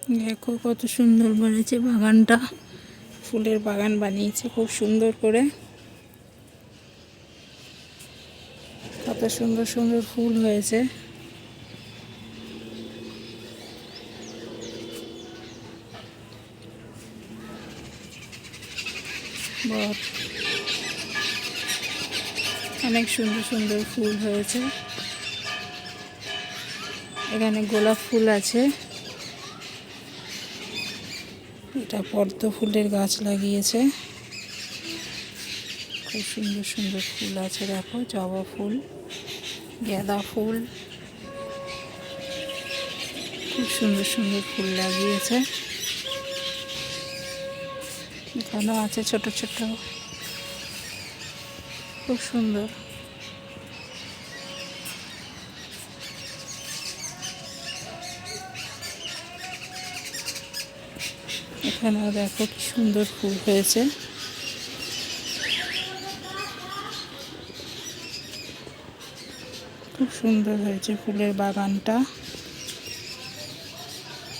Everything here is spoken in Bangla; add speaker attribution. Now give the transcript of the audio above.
Speaker 1: দেখো কত সুন্দর বানিয়েছে বাগানটা, ফুলের বাগান বানিয়েছে খুব সুন্দর করে। কত সুন্দর সুন্দর ফুল হয়েছে। অনেক সুন্দর সুন্দর ফুল হয়েছে। এখানে গোলাপ ফুল আছে, এটা পদ্ম ফুলের গাছ লাগিয়েছে। খুব সুন্দর সুন্দর ফুল আছে, দেখো জবা ফুল, গাঁদা ফুল, খুব সুন্দর সুন্দর ফুল লাগিয়েছে। এখানেও আছে ছোট ছোট, খুব সুন্দর। এখানেও দেখো কি সুন্দর ফুল হয়েছে। খুব সুন্দর হয়েছে ফুলের বাগানটা।